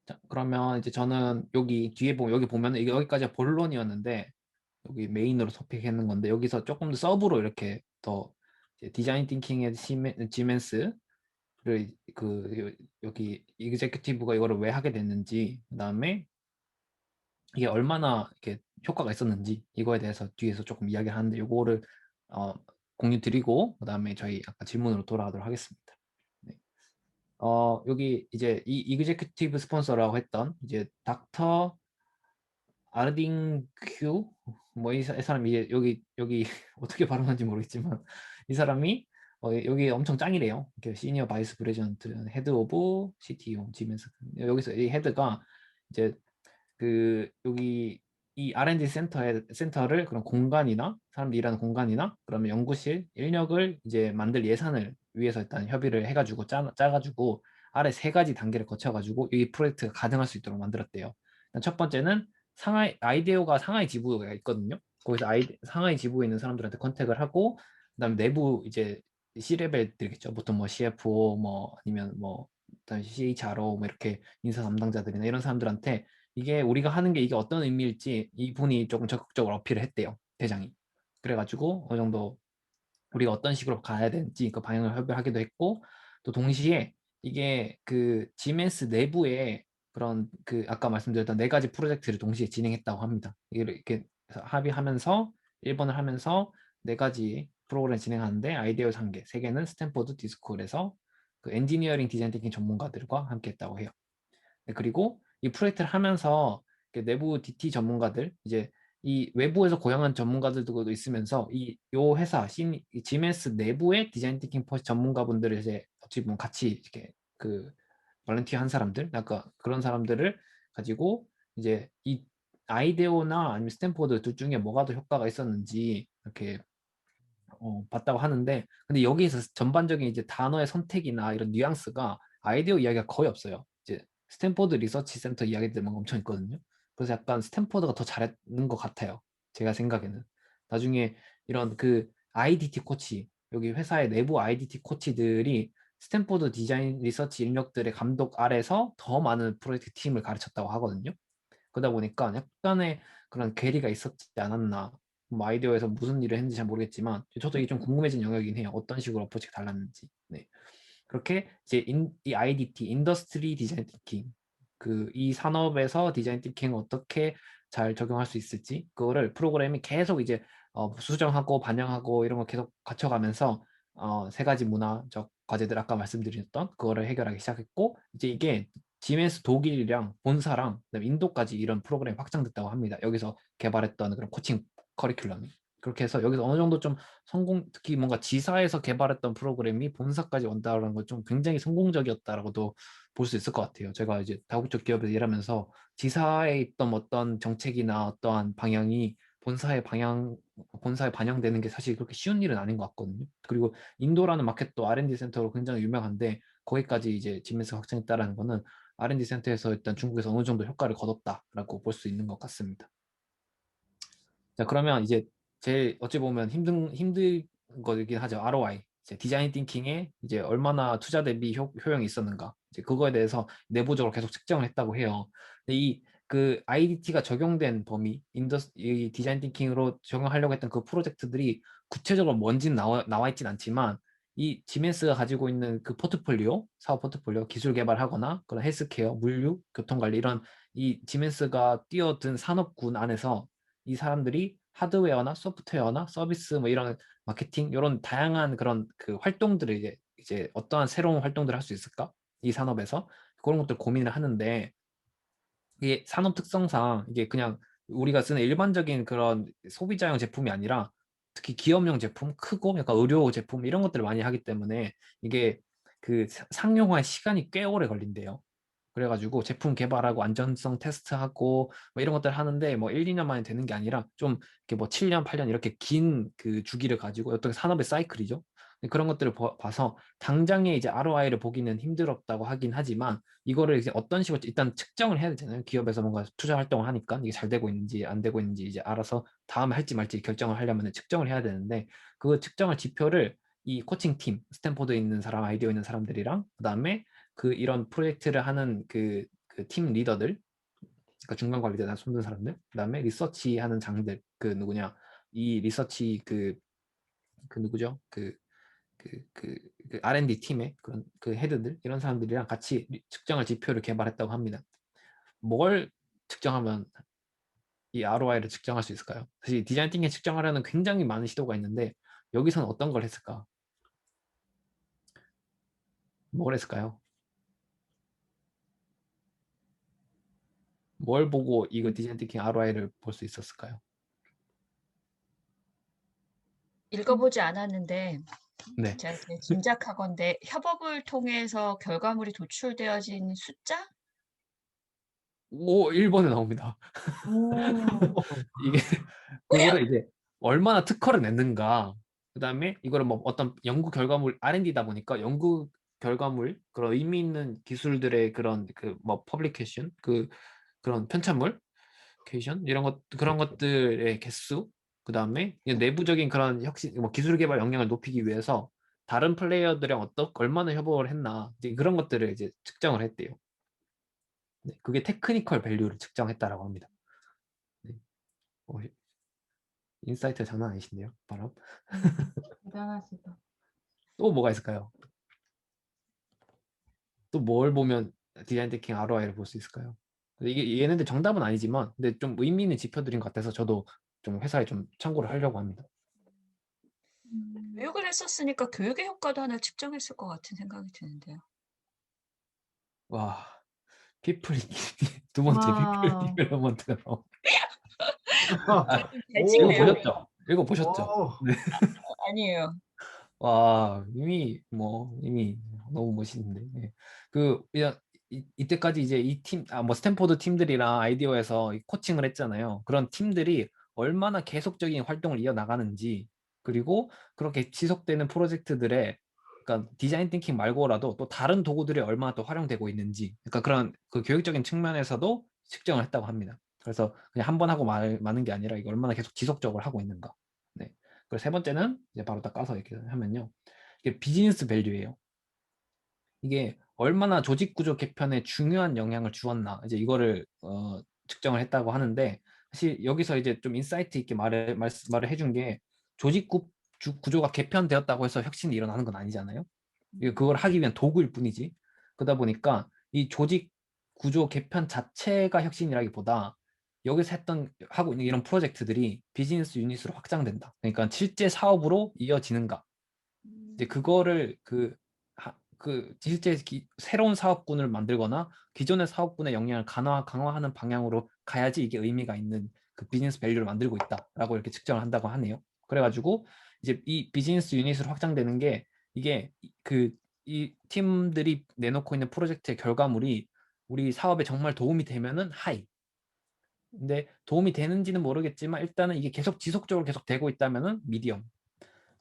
자, 그러면 이제 저는 여기 뒤에 보면 여기 보면은 이게 여기까지가 본론이었는데 여기 메인으로 토픽했는 건데 여기서 조금 더 서브로 이렇게 더 이제 디자인 띵킹의 지멘스를 여기 이그제큐티브가 이거를 왜 하게 됐는지 그다음에 이게 얼마나 이렇게 효과가 있었는지 이거에 대해서 뒤에서 조금 이야기를 하는데 요거를 어, 공유 드리고 그다음에 저희 아까 질문으로 돌아가도록 하겠습니다. 네. 여기 이제 이 이그제큐티브 스폰서라고 했던 이제 닥터 아르딩큐 뭐 이 사람이 이제 여기 어떻게 발음하는지 모르겠지만 이 사람이 여기 엄청 짱이래요. 이렇게 시니어 바이스 프레지던트 헤드 오브 CTO 지면서 여기서 이 헤드가 이제 그 여기 이 R&D 센터를 그런 공간이나 사람들이 일하는 공간이나 그러면 연구실 인력을 이제 만들 예산을 위해서 일단 협의를 해가지고 짜가지고 아래 세 가지 단계를 거쳐가지고 이 프로젝트가 가능할 수 있도록 만들었대요. 일단 첫 번째는 상하이 아이데오가 상하이 지부가 있거든요. 거기서 상하이 지부에 있는 사람들한테 컨택을 하고 그다음에 내부 이제 C레벨들이겠죠. 보통 뭐 CFO 뭐 아니면 뭐 일단 CHRO 뭐 이렇게 인사 담당자들이나 이런 사람들한테 이게 우리가 하는 게 이게 어떤 의미일지 이분이 조금 적극적으로 어필을 했대요. 대장이. 그래가지고 어느 정도 우리가 어떤 식으로 가야 되는지 그 방향을 협의하기도 했고 또 동시에 이게 그 지멘스 내부에 그런 그 아까 말씀드렸던 네 가지 프로젝트를 동시에 진행했다고 합니다. 이렇게 합의하면서 1번을 하면서 네 가지 프로그램 진행하는데 아이디어 3개, 3개는 스탠포드 디스쿨에서 그 엔지니어링 디자인 띵킹 전문가들과 함께 했다고 해요. 네, 그리고 이 프로젝트를 하면서 내부 DT 전문가들 이제 이 외부에서 고용한 전문가들도 있으면서 요 회사 이 GMS 내부의 디자인 띵킹 퍼스 전문가분들을 이제 어찌 보면 같이 이렇게 그 볼런티어 한 사람들 아까 그런 사람들을 가지고 이제 이 아이데오나 아니면 스탠포드 둘 중에 뭐가 더 효과가 있었는지 이렇게 봤다고 하는데 근데 여기에서 전반적인 이제 단어의 선택이나 이런 뉘앙스가 아이디어 이야기가 거의 없어요. 이제 스탠포드 리서치 센터 이야기들만 엄청 있거든요. 그래서 약간 스탠포드가 더 잘했는 것 같아요. 제가 생각에는. 나중에 이런 그 IDT 코치, 여기 회사의 내부 IDT 코치들이 스탠포드 디자인 리서치 인력들의 감독 아래서 더 많은 프로젝트 팀을 가르쳤다고 하거든요. 그러다 보니까 약간의 그런 괴리가 있었지 않았나. 뭐 아이디어에서 무슨 일을 했는지 잘 모르겠지만 저도 이게 좀 궁금해진 영역이긴 해요. 어떤 식으로 어프로치가 달랐는지. 네. 그렇게 이제 이 IDT, 인더스트리 디자인 띵킹, 그 이 산업에서 디자인 띵킹을 어떻게 잘 적용할 수 있을지 그거를 프로그램이 계속 이제 수정하고 반영하고 이런 거 계속 거쳐가면서 세 가지 문화적 과제들 아까 말씀드렸던 그거를 해결하기 시작했고 이제 이게 GMS 독일이랑 본사랑 그다음에 인도까지 이런 프로그램이 확장됐다고 합니다. 여기서 개발했던 그런 코칭 커리큘럼이 그렇게 해서 여기서 어느 정도 좀 특히 뭔가 지사에서 개발했던 프로그램이 본사까지 온다는 건 좀 굉장히 성공적이었다라고도 볼 수 있을 것 같아요. 제가 이제 다국적 기업에서 일하면서 지사에 있던 어떤 정책이나 어떠한 방향이 본사에 반영되는 게 사실 그렇게 쉬운 일은 아닌 것 같거든요. 그리고 인도라는 마켓도 R&D 센터로 굉장히 유명한데 거기까지 이제 지메스가 확장했다라는 거는 R&D 센터에서 일단 중국에서 어느 정도 효과를 거뒀다라고 볼 수 있는 것 같습니다. 자, 그러면 이제 제일 어찌 보면 힘든 거긴 하죠. ROI. 이제 디자인 띵킹에 이제 얼마나 투자 대비 효용이 있었는가. 이제 그거에 대해서 내부적으로 계속 측정을 했다고 해요. 근데 그 IDT가 적용된 범위, 이 디자인 띵킹으로 적용하려고 했던 그 프로젝트들이 구체적으로 뭔지는 나와 있진 않지만 이 지멘스가 가지고 있는 그 포트폴리오, 사업 포트폴리오, 기술 개발하거나 그런 헬스케어, 물류, 교통관리 이런 이 지멘스가 뛰어든 산업군 안에서 이 사람들이 하드웨어나 소프트웨어나 서비스 뭐 이런 마케팅 이런 다양한 그런 그 활동들을 이제 어떠한 새로운 활동들을 할 수 있을까? 이 산업에서 그런 것들 고민을 하는데 이게 산업 특성상 이게 그냥 우리가 쓰는 일반적인 그런 소비자용 제품이 아니라 특히 기업용 제품, 크고 약간 의료 제품 이런 것들을 많이 하기 때문에 이게 그 상용화에 시간이 꽤 오래 걸린대요. 그래가지고 제품 개발하고 안전성 테스트하고 뭐 이런 것들 하는데 뭐 1, 2년 만에 되는 게 아니라 좀 이렇게 뭐 7년, 8년 이렇게 긴 그 주기를 가지고 어떤 산업의 사이클이죠. 그런 것들을 봐서 당장에 이제 ROI를 보기는 힘들었다고 하긴 하지만 이거를 이제 어떤 식으로 일단 측정을 해야 되잖아요. 기업에서 뭔가 투자 활동을 하니까 이게 잘 되고 있는지 안 되고 있는지 이제 알아서 다음에 할지 말지 결정을 하려면 측정을 해야 되는데 그 측정을 지표를 이 코칭 팀, 스탠포드에 있는 사람, 아이디어 있는 사람들이랑 그다음에 그 이런 프로젝트를 하는 그 그 팀 리더들, 그러니까 중간 관리자 손든 사람들, 그다음에 리서치 하는 장들, 그 누구냐, 이 리서치 그 누구죠? 그 R&D 팀의 그런 그 헤드들, 이런 사람들이랑 같이 측정할 지표를 개발했다고 합니다. 뭘 측정하면 이 ROI를 측정할 수 있을까요? 사실 디자인 띵킹 측정하려는 굉장히 많은 시도가 있는데 여기서는 어떤 걸 했을까? 뭘 했을까요? 뭘 보고 이거 디자인 띵킹 ROI를 볼 수 있었을까요? 읽어보지 않았는데 네. 제가 제 짐작하건대 협업을 통해서 결과물이 도출되어진 숫자? 오, 1번에 나옵니다. 오. 이게 그거를 이제 얼마나 특허를 냈는가, 그 다음에 이거를 뭐 어떤 연구 결과물, R&D다 보니까 연구 결과물, 그런 의미 있는 기술들의 그런 그 뭐 퍼블리케이션, 그런 편찬물 케이션, 이런 것, 그런 것들의 개수, 그 다음에 내부적인 그런 혁신, 뭐 기술 개발 역량을 높이기 위해서 다른 플레이어들이랑 얼마나 협업을 했나, 이제 그런 것들을 이제 측정을 했대요. 네, 그게 테크니컬 밸류를 측정했다라고 합니다. 네. 어, 인사이트 장난 아니신데요, 바람? 대단하시다. 또 뭐가 있을까요? 또 뭘 보면 디자인 띵킹 ROI를 볼 수 있을까요? 이게 얘네들 정답은 아니지만, 근데 좀 의미 있는 지표들인 것 같아서 저도 좀 회사에 좀 참고를 하려고 합니다. 교육을 했었으니까 교육의 효과도 하나 측정했을 것 같은 생각이 드는데요. 와, 피플 두 번째 피플 와. 디벨롭먼트가 나오. 제가 아, 좀 이거 배치네요. 보셨죠? 이거 보셨죠? 오, 네. 아니에요. 와, 이미 너무 멋있는데. 네. 그냥 이때까지 이제 이 팀, 뭐 스탠포드 팀들이랑 아이디어에서 이 코칭을 했잖아요. 그런 팀들이 얼마나 계속적인 활동을 이어나가는지, 그리고 그렇게 지속되는 프로젝트들의, 그러니까 디자인 띵킹 말고라도 또 다른 도구들이 얼마나 또 활용되고 있는지, 그러니까 그런 그 교육적인 측면에서도 측정을 했다고 합니다. 그래서 그냥 한 번 하고 마는 게 아니라 이게 얼마나 계속 지속적으로 하고 있는가. 네. 그리고 세 번째는 이제 바로 딱 까서 이렇게 하면요. 이게 비즈니스 밸류예요. 이게 얼마나 조직 구조 개편에 중요한 영향을 주었나, 이제 이거를 측정을 했다고 하는데, 사실 여기서 이제 좀 인사이트 있게 말을 해준 게, 조직 구조가 개편되었다고 해서 혁신이 일어나는 건 아니잖아요. 이게 그걸 하기 위한 도구일 뿐이지. 그러다 보니까 이 조직 구조 개편 자체가 혁신이라기보다 여기서 하고 있는 이런 프로젝트들이 비즈니스 유닛으로 확장된다. 그러니까 실제 사업으로 이어지는가. 이제 그거를 실제 새로운 사업군을 만들거나 기존의 사업군의 역량을 강화하는 방향으로 가야지 이게 의미가 있는 그 비즈니스 밸류를 만들고 있다라고 이렇게 측정을 한다고 하네요. 그래가지고 이제 이 비즈니스 유닛으로 확장되는 게, 이게 이 팀들이 내놓고 있는 프로젝트의 결과물이 우리 사업에 정말 도움이 되면은 하이. 근데 도움이 되는지는 모르겠지만 일단은 이게 계속 지속적으로 계속 되고 있다면은 미디엄.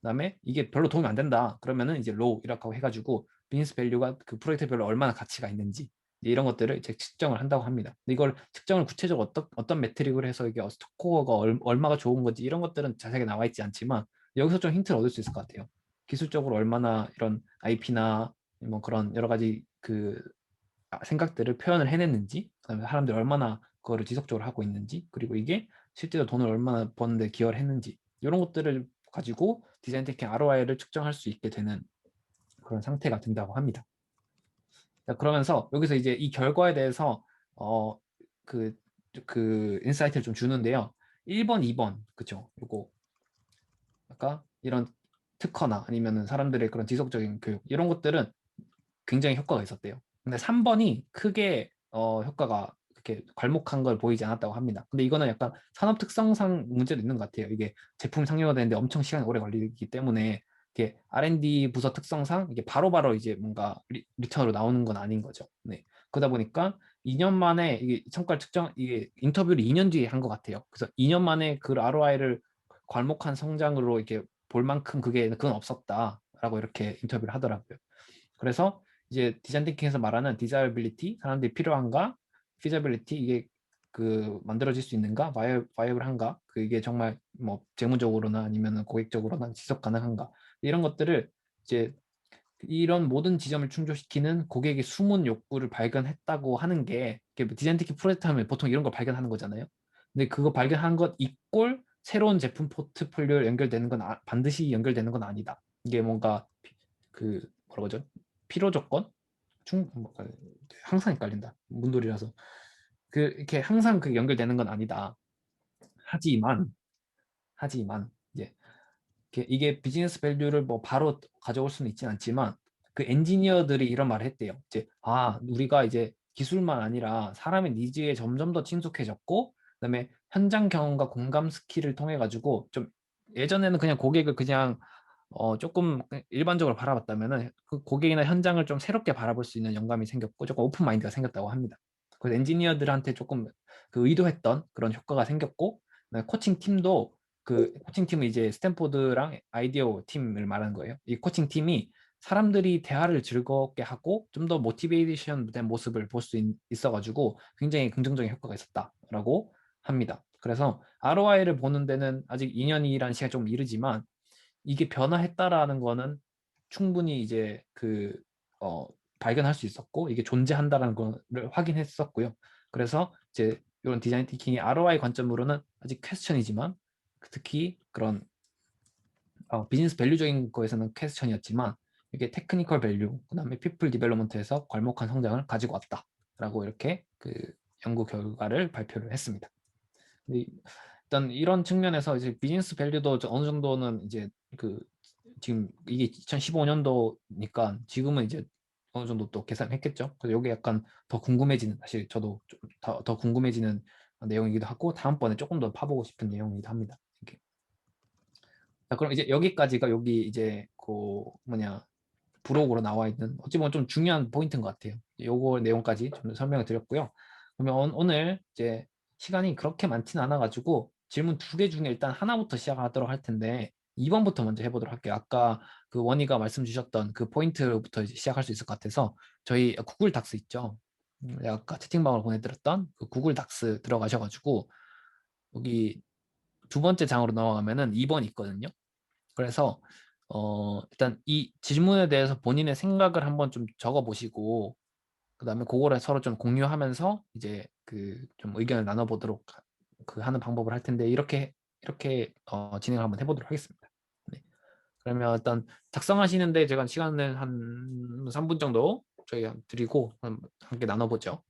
그다음에 이게 별로 도움이 안 된다 그러면은 이제 로우 이렇게 해가지고 비즈니스 밸류가 그 프로젝트별로 얼마나 가치가 있는지, 이런 것들을 이제 측정을 한다고 합니다. 근데 이걸 측정을 구체적으로 어떤 매트릭으로 해서 이게 스코어가 얼마가 좋은 건지 이런 것들은 자세하게 나와 있지 않지만, 여기서 좀 힌트를 얻을 수 있을 것 같아요. 기술적으로 얼마나 이런 IP나 뭐 그런 여러 가지 생각들을 표현을 해냈는지, 그다음에 사람들이 얼마나 그거를 지속적으로 하고 있는지, 그리고 이게 실제로 돈을 얼마나 버는데 기여를 했는지, 이런 것들을 가지고 디자인 띵킹 ROI를 측정할 수 있게 되는 그런 상태가 된다고 합니다. 자, 그러면서 여기서 이제 이 결과에 대해서 어, 그, 인사이트를 좀 주는데요. 1번, 2번, 그쵸? 요거 아까 이런 특허나 아니면은 사람들의 그런 지속적인 교육, 이런 것들은 굉장히 효과가 있었대요. 근데 3번이 크게 효과가 그렇게 괄목한 걸 보이지 않았다고 합니다. 근데 이거는 약간 산업 특성상 문제도 있는 것 같아요. 이게 제품 상용화 되는데 엄청 시간이 오래 걸리기 때문에 이게 R&D 부서 특성상 이게 바로바로 이제 뭔가 리턴으로 나오는 건 아닌 거죠. 네. 그러다 보니까 2년 만에 이게 성과를 이게 인터뷰를 2년 뒤에 한 것 같아요. 그래서 2년 만에 그 ROI를 괄목한 성장으로 이렇게 볼 만큼 그건 없었다라고 이렇게 인터뷰를 하더라고요. 그래서 이제 디자인 띵킹에서 말하는 디자이어빌리티, 사람들이 필요한가, 피자빌리티, 이게 만들어질 수 있는가, 바이어블한가, 이게 정말 뭐 재무적으로나 아니면 고객적으로나 지속 가능한가, 이런 것들을 이제 이런 모든 지점을 충족시키는 고객의 숨은 욕구를 발견했다고 하는 게 디자인 티킹 프로젝트 하면 보통 이런 걸 발견하는 거잖아요. 근데 그거 발견한 것 이꼴 새로운 제품 포트폴리오에 연결되는 건 반드시 연결되는 건 아니다. 이게 뭔가 그 뭐라고 하죠? 필요 조건? 항상 헷갈린다. 문돌이라서. 이렇게 항상 연결되는 건 아니다. 하지만 이제 이게 비즈니스 밸류를 뭐 바로 가져올 수는 있진 않지만 그 엔지니어들이 이런 말을 했대요. 이제 우리가 이제 기술만 아니라 사람의 니즈에 점점 더 친숙해졌고, 그다음에 현장 경험과 공감 스킬을 통해 가지고 좀 예전에는 그냥 고객을 그냥 조금 일반적으로 바라봤다면은 그 고객이나 현장을 좀 새롭게 바라볼 수 있는 영감이 생겼고 조금 오픈 마인드가 생겼다고 합니다. 그래서 엔지니어들한테 조금 의도했던 그런 효과가 생겼고, 그다음에 코칭 팀도 코칭 팀은 이제 스탠포드랑 아이디어 팀을 말하는 거예요. 이 코칭 팀이 사람들이 대화를 즐겁게 하고 좀 더 모티베이션 된 모습을 볼 수 있어가지고 굉장히 긍정적인 효과가 있었다라고 합니다. 그래서 ROI를 보는 데는 아직 2년이라는 시간이 좀 이르지만 이게 변화했다라는 거는 충분히 이제 발견할 수 있었고 이게 존재한다라는 거를 확인했었고요. 그래서 이제 이런 디자인 티킹이 ROI 관점으로는 아직 퀘스천이지만 특히 그런 비즈니스 밸류적인 거에서는 퀘스천이었지만 이게 테크니컬 밸류, 그다음에 피플 디벨롭먼트에서 괄목한 성장을 가지고 왔다라고 이렇게 연구 결과를 발표를 했습니다. 일단 이런 측면에서 이제 비즈니스 밸류도 어느 정도는 이제 지금 이게 2015년도니까 지금은 이제 어느 정도 또 계산했겠죠. 그래서 이게 약간 더 궁금해지는, 사실 저도 좀 더 궁금해지는 내용이기도 하고 다음번에 조금 더 파보고 싶은 내용이기도 합니다. 이렇게. 자, 그럼 이제 여기까지가 여기 이제 브록으로 나와 있는 어찌 보면 좀 중요한 포인트인 것 같아요. 요거 내용까지 좀 설명을 드렸고요. 그러면 오늘 이제 시간이 그렇게 많지는 않아가지고 질문 2개 중에 일단 하나부터 시작하도록 할 텐데 2번부터 먼저 해보도록 할게요. 아까 원희가 말씀 주셨던 그 포인트부터 이제 시작할 수 있을 것 같아서 저희 구글 닥스 있죠. 내가 아까 채팅방으로 보내드렸던 그 구글 닥스 들어가셔가지고 여기 2번째 장으로 넘어가면은 2번 있거든요. 그래서 일단 이 질문에 대해서 본인의 생각을 한번 좀 적어보시고 그다음에 그거를 서로 좀 공유하면서 이제 좀 의견을 나눠보도록 하는 방법을 할 텐데 이렇게 진행을 한번 해보도록 하겠습니다. 네. 그러면 일단 작성하시는데 제가 시간을 한 3분 정도 저희 드리고 함께 나눠보죠.